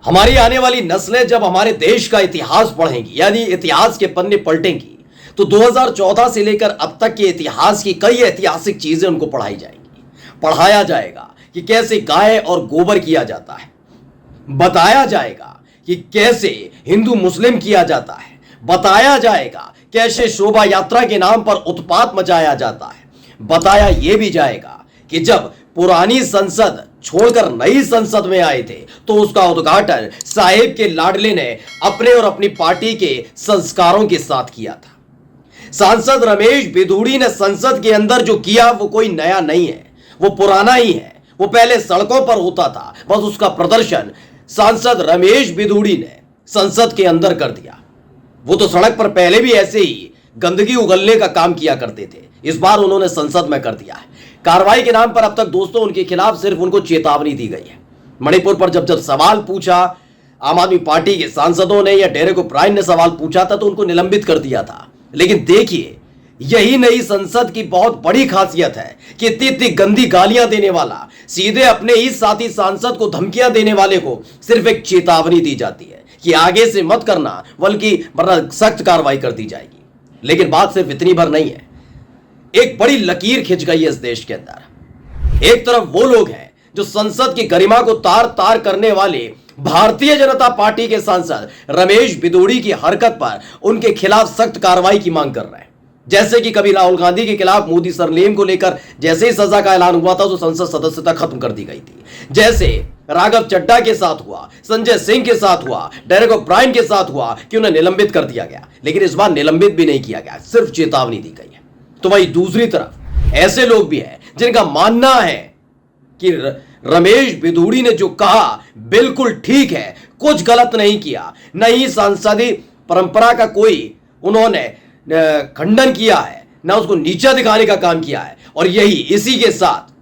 हमारी आने वाली नस्लें जब हमारे देश का इतिहास पढ़ेंगी, यानी इतिहास के पन्ने पलटेंगी, तो 2014 से लेकर अब तक के इतिहास की कई ऐतिहासिक चीजें उनको पढ़ाई जाएंगी। पढ़ाया जाएगा कि कैसे गाय और गोबर किया जाता है, बताया जाएगा कि कैसे हिंदू मुस्लिम किया जाता है, बताया जाएगा कैसे शोभा यात्रा के नाम पर उत्पात मचाया जाता है, बताया यह भी जाएगा कि जब पुरानी संसद छोड़कर नई संसद में आए थे तो उसका उद्घाटन साहेब के लाडले ने अपने और अपनी पार्टी के संस्कारों के साथ किया था। सांसद रमेश बिधूड़ी ने संसद के अंदर जो किया वो कोई नया नहीं है, वो पुराना ही है। वो पहले सड़कों पर होता था, बस उसका प्रदर्शन सांसद रमेश बिधूड़ी ने संसद के अंदर कर दिया। वो तो सड़क पर पहले भी ऐसे ही गंदगी उगलने का काम किया करते थे, इस बार उन्होंने संसद में कर दिया है। कार्रवाई के नाम पर अब तक दोस्तों उनके खिलाफ सिर्फ उनको चेतावनी दी गई है। मणिपुर पर जब जब सवाल पूछा आम आदमी पार्टी के सांसदों ने या डेरेक ओब्रायन ने सवाल पूछा था तो उनको निलंबित कर दिया था। लेकिन देखिए, यही नई संसद की बहुत बड़ी खासियत है कि इतनी गंदी गालियां देने वाला, सीधे अपने ही साथी सांसद को धमकियां देने वाले को सिर्फ एक चेतावनी दी जाती है कि आगे से मत करना, बल्कि वरना सख्त कार्रवाई कर दी जाएगी। लेकिन बात सिर्फ इतनी भर नहीं है, एक बड़ी लकीर खिंच गई है इस देश के अंदर। एक तरफ वो लोग हैं जो संसद की गरिमा को तार तार करने वाले भारतीय जनता पार्टी के सांसद रमेश बिधूड़ी की हरकत पर उनके खिलाफ सख्त कार्रवाई की मांग कर रहे हैं। जैसे कि कभी राहुल गांधी के खिलाफ मोदी सरनेम को लेकर जैसे ही सजा का ऐलान हुआ था तो संसद सदस्यता खत्म कर दी गई थी, जैसे राघव चड्ढा के साथ हुआ, संजय सिंह के साथ हुआ, डेरेक ओब्रायन के साथ हुआ कि उन्हें निलंबित कर दिया गया। लेकिन इस बार निलंबित भी नहीं किया गया, सिर्फ चेतावनी दी गई है। तो वही दूसरी तरफ ऐसे लोग भी हैं जिनका मानना है कि रमेश बिधूड़ी ने जो कहा बिल्कुल ठीक है, कुछ गलत नहीं किया, न ही सांसदीय परंपरा का कोई उन्होंने खंडन किया है, ना उसको नीचा दिखाने का काम किया है। और यही इसी के साथ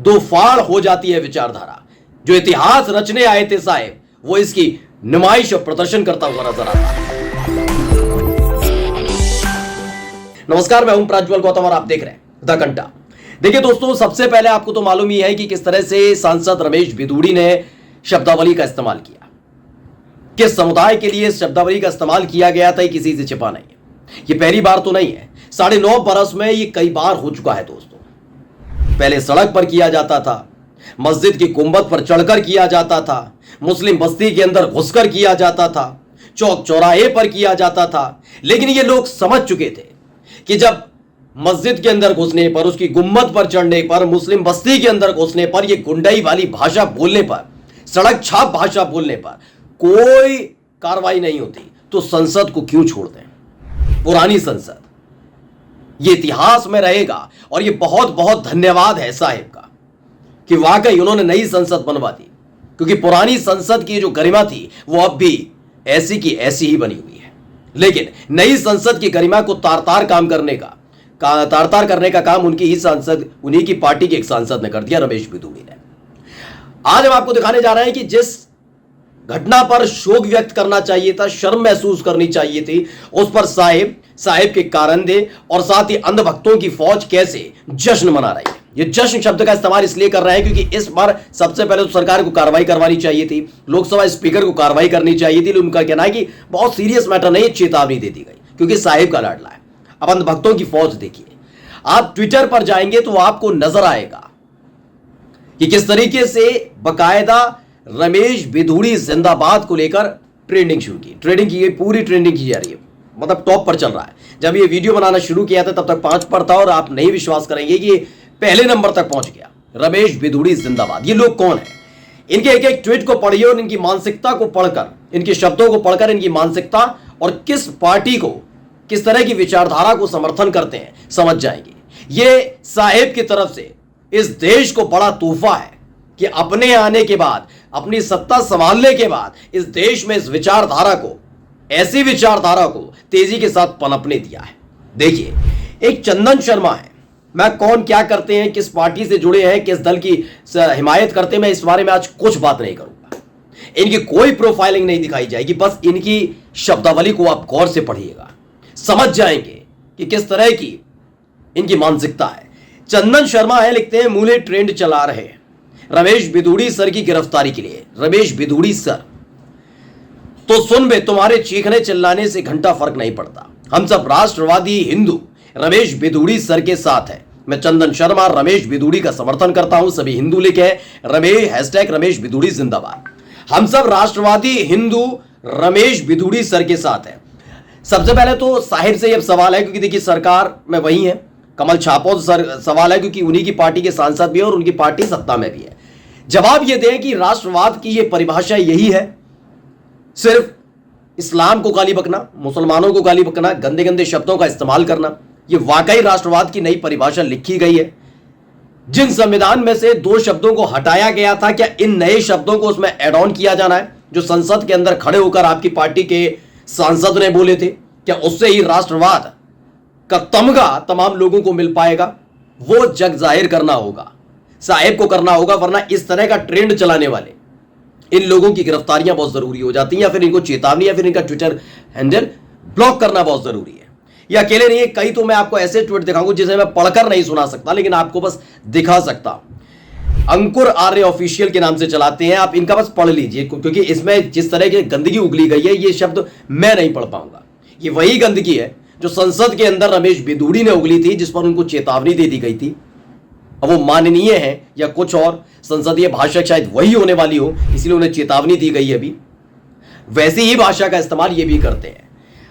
दो फाड़ हो जाती है विचारधारा। जो इतिहास रचने आए थे साहेब, वो इसकी नुमाइश और प्रदर्शन करता हुआ नजर आता है। नमस्कार, मैं हूं प्रज्वल गौतम और आप देख रहे हैं द घंटा। देखिए दोस्तों, सबसे पहले आपको तो मालूम ही है कि किस तरह से सांसद रमेश बिधूड़ी ने शब्दावली का इस्तेमाल किया, किस समुदाय के लिए शब्दावली का इस्तेमाल किया गया था, किसी से छिपा नहीं है। ये पहली बार तो नहीं है, 9.5 बरस में ये कई बार हो चुका है दोस्तों। पहले सड़क पर किया जाता था, मस्जिद की गुंबद पर चढ़कर किया जाता था, मुस्लिम बस्ती के अंदर घुसकर किया जाता था, चौक चौराहे पर किया जाता था। लेकिन ये लोग समझ चुके थे कि जब मस्जिद के अंदर घुसने पर, उसकी गुंबद पर चढ़ने पर, मुस्लिम बस्ती के अंदर घुसने पर, ये गुंडाई वाली भाषा बोलने पर, सड़क छाप भाषा बोलने पर कोई कार्रवाई नहीं होती, तो संसद को क्यों छोड़ दें। पुरानी संसद ये इतिहास में रहेगा। और ये बहुत बहुत धन्यवाद है साहिब का कि वाकई उन्होंने नई संसद बनवा दी, क्योंकि पुरानी संसद की जो गरिमा थी वो अब भी ऐसी की ऐसी ही बनी हुई है। लेकिन नई संसद की गरिमा को तार तार करने का काम उनकी ही सांसद, उन्हीं की पार्टी के एक सांसद ने कर दिया, रमेश बिधूड़ी ने। आज हम आपको दिखाने जा रहे हैं कि जिस घटना पर शोक व्यक्त करना चाहिए था, शर्म महसूस करनी चाहिए थी, उस पर साहिब के कारंदे और साथ ही अंधभक्तों की फौज कैसे जश्न मना रही है। ये जश्न शब्द का इस्तेमाल इसलिए कर रहे हैं क्योंकि इस बार सबसे पहले तो सरकार को कार्रवाई करवानी चाहिए थी, लोकसभा स्पीकर को कार्रवाई करनी चाहिए थी। उनका कहना है कि बहुत सीरियस मैटर नहीं, चेतावनी दे दी गई क्योंकि साहिब का लाडला है। अब अंधभक्तों की फौज देखिए, आप ट्विटर पर जाएंगे तो आपको नजर आएगा कि किस तरीके से बकायदा रमेश बिधूड़ी जिंदाबाद को लेकर ट्रेंडिंग शुरू की। पूरी ट्रेंडिंग की जा रही है, मतलब टॉप पर चल रहा है। जब ये वीडियो बनाना शुरू किया था तब तक 5 पर था और आप नहीं विश्वास करेंगे कि ये पहले नंबर तक पहुंच गया। रमेश बिधूड़ी जिंदाबाद। ये लोग कौन है? इनके एक एक ट्वीट को पढ़िए और इनकी मानसिकता को पढ़कर, इनके शब्दों को पढ़कर इनकी मानसिकता और किस पार्टी को, किस तरह की विचारधारा को समर्थन करते हैं समझ जाएंगे। ये साहेब की तरफ से इस देश को बड़ा तोहफा है कि अपने आने के बाद, अपनी सत्ता संभालने के बाद इस देश में इस विचारधारा को, ऐसी विचारधारा को तेजी के साथ पनपने दिया है। देखिए, एक चंदन शर्मा है, मैं कौन क्या करते हैं, किस पार्टी से जुड़े हैं, किस दल की हिमायत करते हैं, मैं इस बारे में आज कुछ बात नहीं करूंगा। इनकी कोई प्रोफाइलिंग नहीं दिखाई जाएगी, बस इनकी शब्दावली को आप गौर से पढ़िएगा, समझ जाएंगे कि किस तरह की इनकी मानसिकता है। चंदन शर्मा है, लिखते हैं मूले ट्रेंड चला रहे हैं, रमेश बिधूड़ी सर की गिरफ्तारी के लिए। रमेश बिधूड़ी सर तो सुन बे, तुम्हारे चीखने चिल्लाने से घंटा फर्क नहीं पड़ता। हम सब राष्ट्रवादी हिंदू रमेश बिधूड़ी सर के साथ हैं। मैं चंदन शर्मा रमेश बिधूड़ी का समर्थन करता हूं। सभी हिंदू लिखे रमेश बिधूड़ी जिंदाबाद। हम सब राष्ट्रवादी हिंदू रमेश बिधूड़ी सर के साथ हैं। सबसे पहले तो साहिब से यह सवाल है, क्योंकि देखिए सरकार में वही है, कमल छापो सर सवाल है, क्योंकि उन्हीं की पार्टी के सांसद भी है और उनकी पार्टी सत्ता में भी है। जवाब यह दें कि राष्ट्रवाद की यह परिभाषा यही है, सिर्फ इस्लाम को गाली बकना, मुसलमानों को गाली बकना, गंदे गंदे शब्दों का इस्तेमाल करना। यह वाकई राष्ट्रवाद की नई परिभाषा लिखी गई है। जिन संविधान में से 2 शब्दों को हटाया गया था, क्या इन नए शब्दों को उसमें ऐड ऑन किया जाना है, जो संसद के अंदर खड़े होकर आपकी पार्टी के सांसद ने बोले थे? क्या उससे ही राष्ट्रवाद का तमगा तमाम लोगों को मिल पाएगा? वो जग जाहिर करना होगा, साहेब को करना होगा, वरना इस तरह का ट्रेंड चलाने वाले इन लोगों की गिरफ्तारियां बहुत जरूरी हो जाती हैं, या फिर इनको चेतावनी या फिर इनका ट्विटर हैंडल ब्लॉक करना बहुत जरूरी है। ये अकेले नहीं है, कई तो मैं आपको ऐसे ट्वीट दिखाऊंगा जिसे मैं पढ़कर नहीं सुना सकता, लेकिन आपको बस दिखा सकता हूं। अंकुर आर्य ऑफिशियल के नाम से चलाते हैं, आप इनका बस पढ़ लीजिए, क्योंकि इसमें जिस तरह की गंदगी उगली गई है, ये शब्द मैं नहीं पढ़ पाऊंगा। ये वही गंदगी है जो संसद के अंदर रमेश बिधूड़ी ने उगली थी, जिस पर उनको चेतावनी दे दी गई थी। अब वो माननीय है या कुछ और, संसदीय भाषा शायद वही होने वाली हो, इसलिए उन्हें चेतावनी दी गई है। अभी वैसी ही भाषा का इस्तेमाल ये भी करते हैं।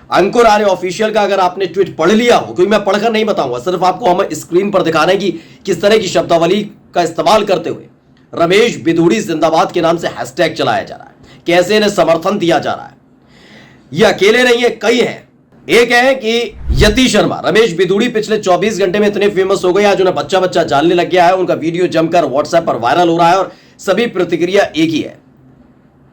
अंकुर आर्य ऑफिशियल का अगर आपने ट्वीट पढ़ लिया हो, क्योंकि मैं पढ़कर नहीं बताऊंगा, सिर्फ आपको हम स्क्रीन पर दिखा रहे हैं कि किस तरह की शब्दावली का इस्तेमाल करते हुए रमेश बिधूड़ी जिंदाबाद के नाम से हैशटैग चलाया जा रहा है, कैसे इन्हें समर्थन दिया जा रहा है। ये अकेले नहीं है, कई हैं। एक है कि यति शर्मा, रमेश बिधूड़ी पिछले 24 घंटे में इतने फेमस हो गए, आज उन्हें बच्चा बच्चा जानने लग गया है। उनका वीडियो जमकर व्हाट्सएप पर वायरल हो रहा है और सभी प्रतिक्रिया एक ही है,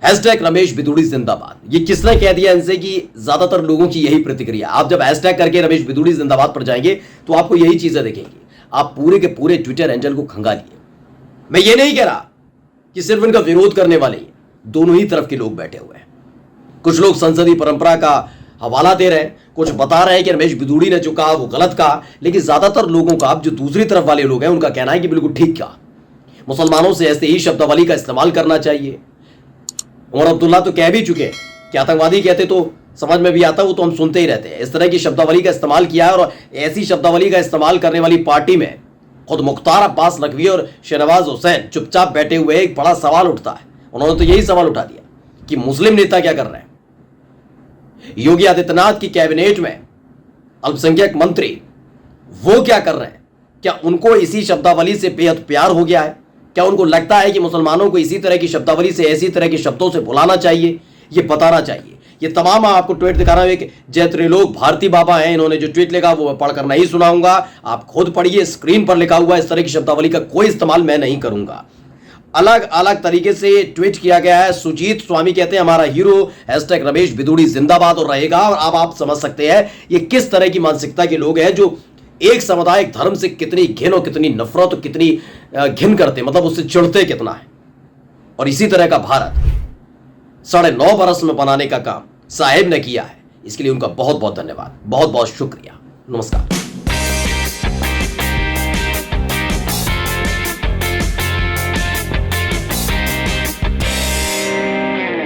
हैशटैग रमेश बिधूड़ी जिंदाबाद। ये किसने कह दिया इनसे कि ज्यादातर लोगों की यही प्रतिक्रिया। आप जब हैशटैग करके रमेश बिधूड़ी जिंदाबाद पर जाएंगे तो आपको यही चीजें दिखेंगी। आप पूरे के पूरे ट्विटर हैंडल को खंगालिए। मैं ये नहीं कह रहा कि सिर्फ इनका विरोध करने वाले ही, दोनों ही तरफ के लोग बैठे हुए हैं। कुछ लोग संसदीय परंपरा का हवाला दे रहे हैं, कुछ बता रहे हैं कि रमेश बिधूड़ी ने जो कहा वो गलत कहा, लेकिन ज्यादातर लोगों का, जो दूसरी तरफ वाले लोग हैं, उनका कहना है कि बिल्कुल ठीक कहा, मुसलमानों से ऐसे ही शब्दावली का इस्तेमाल करना चाहिए। उमर अब्दुल्ला तो कह भी चुके हैं कि आतंकवादी कहते तो समझ में भी आता, वो तो हम सुनते ही रहते हैं। इस तरह की शब्दावली का इस्तेमाल किया है, और ऐसी शब्दावली का इस्तेमाल करने वाली पार्टी में खुद मुख्तार अब्बास नकवी और शहनवाज हुसैन चुपचाप बैठे हुए। एक बड़ा सवाल उठता है, उन्होंने तो यही सवाल उठा दिया कि मुस्लिम नेता क्या कर रहे हैं। योगी आदित्यनाथ की कैबिनेट में अल्पसंख्यक मंत्री वो क्या कर रहे हैं? क्या उनको इसी शब्दावली से बेहद प्यार हो गया है? क्या उनको लगता है कि मुसलमानों को इसी तरह की शब्दावली से, ऐसी तरह के शब्दों से बुलाना चाहिए? ये बताना चाहिए। ये तमाम आपको ट्वीट दिखा रहा हूं। एक जय त्रिलोक भारती बाबा हैं, इन्होंने जो ट्वीट लिखा वो मैं पढ़कर नहीं सुनाऊंगा, आप खुद पढ़िए। स्क्रीन पर लिखा हुआ इस तरह की शब्दावली का कोई इस्तेमाल मैं नहीं करूंगा। अलग अलग तरीके से ट्वीट किया गया है। सुजीत स्वामी कहते हैं हमारा हीरो, हैशटैग रमेश बिधूड़ी जिंदाबाद और रहेगा। और अब आप समझ सकते हैं ये किस तरह की मानसिकता के लोग हैं, जो एक समुदाय, एक धर्म से कितनी घिन और कितनी नफरत और कितनी घिन करते, मतलब उससे चिढ़ते कितना है। और इसी तरह का भारत 9.5 बरस में बनाने का काम साहेब ने किया है। इसके लिए उनका बहुत बहुत धन्यवाद, बहुत बहुत शुक्रिया। नमस्कार।